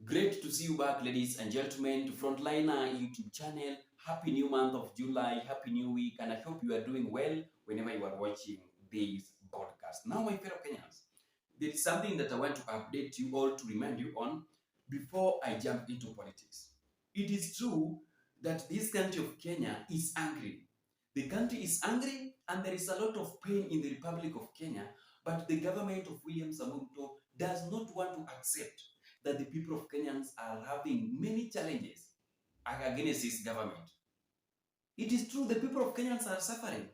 Great to see you back, ladies and gentlemen, to Frontliner YouTube channel. Happy new month of July, happy new week, and I hope you are doing well whenever you are watching this podcast. Now, my fellow Kenyans, there is something that I want to update you all to remind you on before I jump into politics. It is true that this country of Kenya is angry. The country is angry, and there is a lot of pain in the Republic of Kenya, but the government of William Samoei does not want to accept that the people of Kenyans are having many challenges against this government. It is true the people of Kenyans are suffering,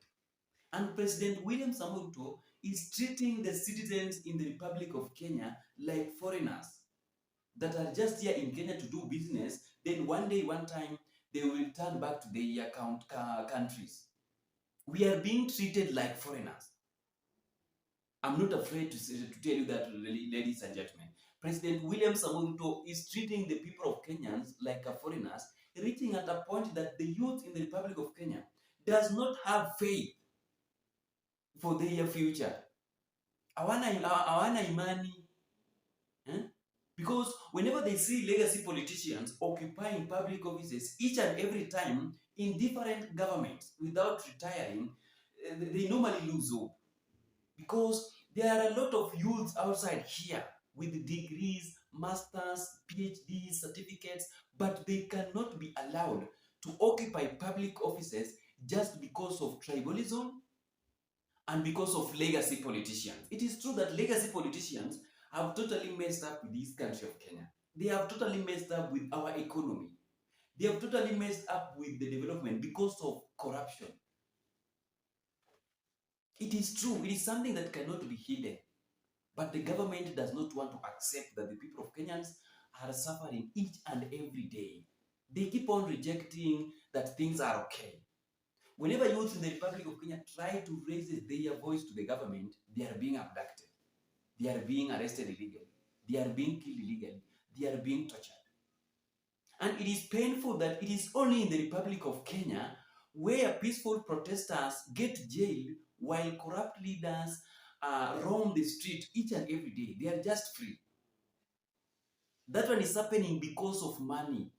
and President William Samoei Ruto is treating the citizens in the Republic of Kenya like foreigners that are just here in Kenya to do business. Then one day, one time, they will return back to their countries. We are being treated like foreigners. I'm not afraid to tell you that, ladies and gentlemen. President William Samoei Ruto is treating the people of Kenyans like a foreigners, reaching at a point that the youth in the Republic of Kenya does not have faith for their future. Hawana imani. Because whenever they see legacy politicians occupying public offices each and every time in different governments without retiring, they normally lose hope. Because there are a lot of youths outside here with degrees, masters, PhD certificates, but they cannot be allowed to occupy public offices just because of tribalism and because of legacy politicians. It is true that legacy politicians have totally messed up with this country of Kenya. They have totally messed up with our economy. They have totally messed up with the development because of corruption. It is true, it is something that cannot be hidden. But the government does not want to accept that the people of Kenyans are suffering each and every day. They keep on rejecting that things are okay. Whenever youths in the Republic of Kenya try to raise their voice to the government, they are being abducted. They are being arrested illegally. They are being killed illegally. They are being tortured. And it is painful that it is only in the Republic of Kenya where peaceful protesters get jailed while corrupt leaders roam the street each and every day. They are just free. That one is happening because of money.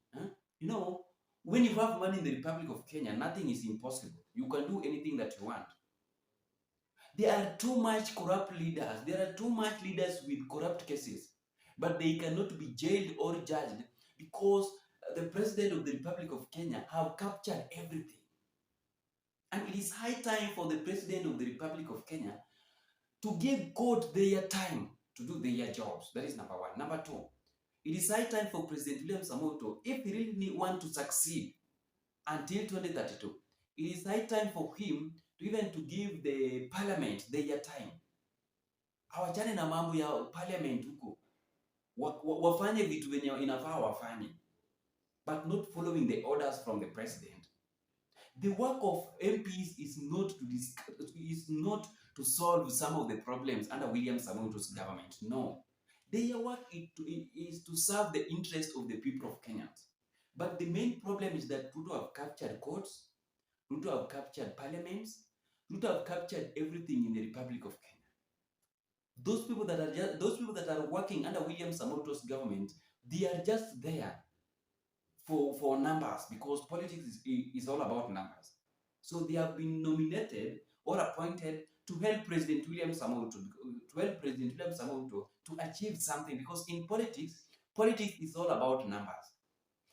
You know, when you have money in the Republic of Kenya, nothing is impossible. You can do anything that you want. There are too much corrupt leaders. There are too much leaders with corrupt cases. But they cannot be jailed or judged because the President of the Republic of Kenya have captured everything. And it is high time for the President of the Republic of Kenya to give court their time to do their jobs. That is number one. Number two, it is high time for President William Samoei Ruto, if he really want to succeed until 2032, it is high time for him to even to give the parliament their time. Hawachane na mambo ya parliament huko. Wafanye vitu venye inafaa wafanye, but not following the orders from the president. The work of MPs is not to solve some of the problems under William Samoei Ruto's government. No. Their work is to serve the interest of the people of Kenya. But the main problem is that Ruto have captured courts, Ruto have captured parliaments, Ruto have captured everything in the Republic of Kenya. Those people that are working under William Samoei Ruto's government, they are just there for numbers, because politics is all about numbers. So they have been nominated or appointed to help President William Samoei Ruto to achieve something, because in politics is all about numbers.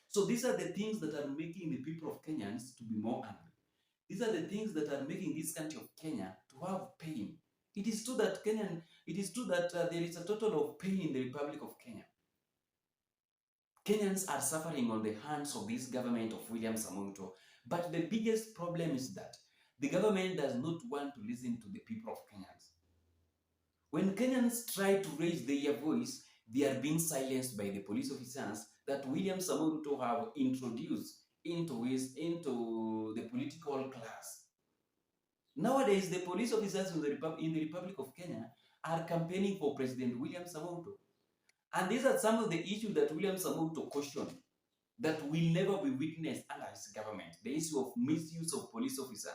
So these are the things that are making the people of Kenyans to be more angry. These are the things that are making this country of Kenya to have pain. It is true that there is a total of pain in the Republic of Kenya. Kenyans are suffering on the hands of this government of William Samoei Ruto. But the biggest problem is that the government does not want to listen to the people of Kenyans. When Kenyans try to raise their voice, they are being silenced by the police officers that William Samoei Ruto have introduced into the political class. Nowadays, the police officers in the Republic of Kenya are campaigning for President William Samoei Ruto. And these are some of the issues that William Samoei Ruto cautioned that will never be witnessed under his government. The issue of misuse of police officers.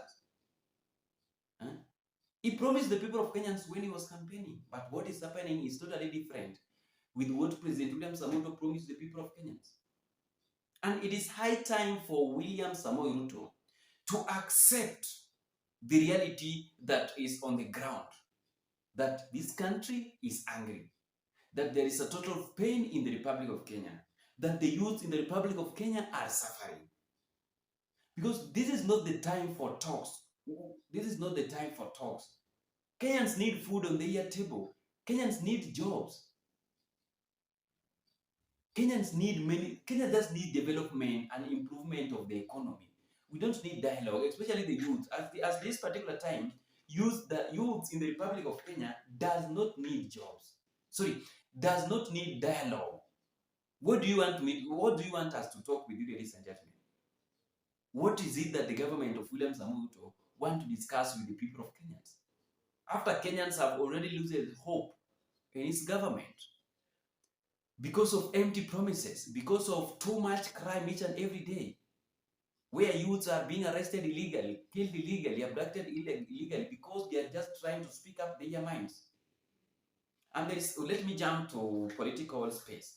He promised the people of Kenyans when he was campaigning, but what is happening is totally different. with what President William Samoei promised the people of Kenyans. And it is high time for William Samoei Ruto to accept the reality that is on the ground, that this country is angry, that there is a total pain in the Republic of Kenya, that the youth in the Republic of Kenya are suffering. Because this is not the time for talks. This is not the time for talks. Kenyans need food on their table. Kenyans need jobs. Kenya just need development and improvement of the economy. We don't need dialogue, especially the youth. As this particular time, the youth in the Republic of Kenya does not need jobs. Does not need dialogue. What do you want us to talk with you, ladies and gentlemen? What is it that the government of William Samoei Ruto want to discuss with the people of Kenyans? After Kenyans have already lost hope in its government, because of empty promises, because of too much crime each and every day, where youths are being arrested illegally, killed illegally, abducted illegally, because they are just trying to speak up their minds. And let me jump to political space.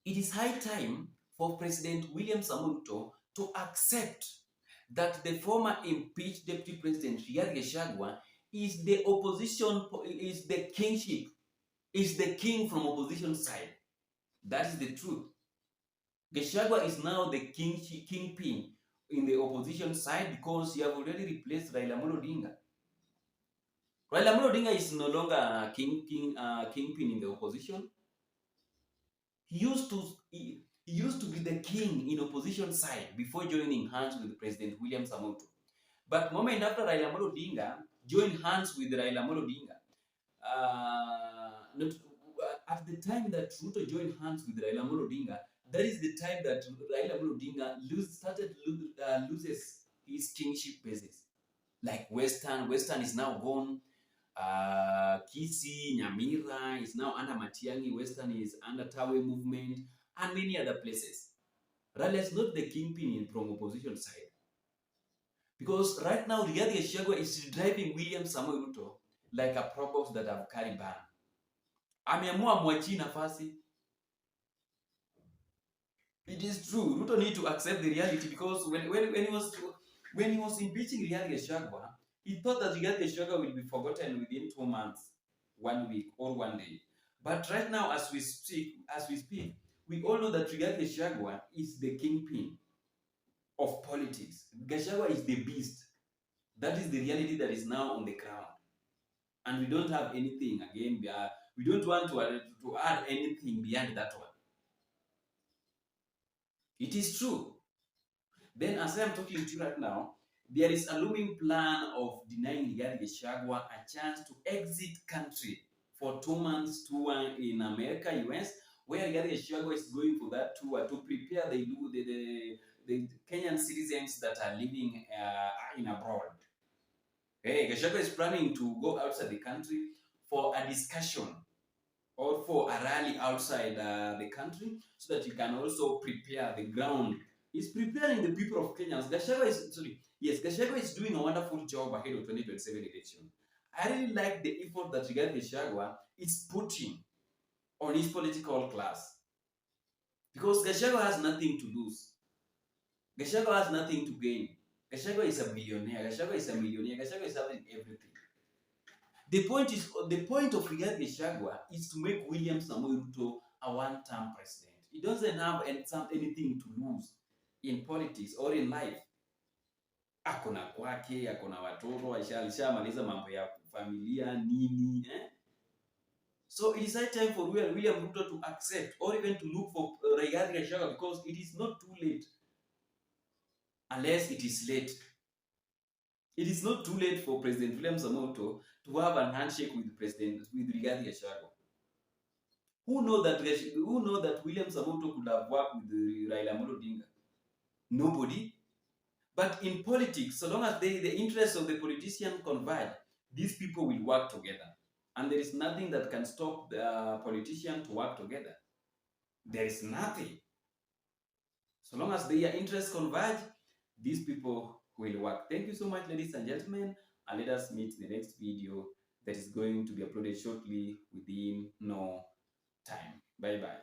It is high time for President William Samoei Ruto to accept that the former impeached Deputy President Gachagua is the opposition, is the kingship, is the king from opposition side. That is the truth. Gachagua is now the kingpin in the opposition side because he have already replaced Raila Amolo Odinga. Raila Amolo Odinga is no longer kingpin in the opposition. He used to be the king in opposition side before joining hands with President William Samoei Ruto. But moment after Raila Amolo Odinga joined hands with Raila Amolo Odinga, at the time that Ruto joined hands with Raila Amolo Odinga, that is the time that Raila Amolo Odinga loses his kingship basis. Like Western is now gone. Kisii, Nyamira is now under Matiang'i. Western is under Tawe movement and many other places. Raila is not the kingpin from opposition side. Because right now, Rigathi Gachagua is driving William Samoei Ruto like a probox that have carried ban. Ameamua mwachie nafasi. It is true. Ruto need to accept the reality because when he was impeaching Rigathi Gachagua, he thought that Rigathi Gachagua will be forgotten within 2 months, 1 week, or 1 day. But right now, as we speak, we all know that Rigathi Gachagua is the kingpin of politics. Gachagua is the beast. That is the reality that is now on the ground. And we don't have anything, again, we don't want to add anything beyond that one. It is true. Then, as I am talking to you right now, there is a looming plan of denying Rigathi Gachagua a chance to exit country for 2 months tour in America, US, where Rigathi Gachagua is going for that tour to prepare the Kenyan citizens that are living in abroad. Okay, Gachagua is planning to go outside the country for a discussion or for a rally outside the country so that you can also prepare the ground. He's preparing the people of Kenya. Gachagua is doing a wonderful job ahead of 2027 election. I really like the effort that Rigathi Gachagua is putting on his political class. Because Gachagua has nothing to lose. Gachagua has nothing to gain. Gachagua is a billionaire. Gachagua is a millionaire. Gachagua is having everything. The point of Rigathi Gachagua is to make William Samoei Ruto a one-term president. He doesn't have anything to lose in politics or in life. Akona kwake, akona watoto, alishamaliza mambo ya familia nini, So it is high time for William Ruto to accept or even to look for Rigathi Gachagua because it is not too late. Unless it is late. It is not too late for President William Samoei Ruto to have a handshake with Rigathi Gachagua. Who know that William Samoei Ruto could have worked with Raila Amolo Odinga? Nobody. But in politics, so long as the interests of the politician converge, these people will work together. And there is nothing that can stop the politician to work together. There is nothing. So long as their interests converge, these people will work. Thank you so much, ladies and gentlemen. And let us meet in the next video that is going to be uploaded shortly within no time. Bye bye.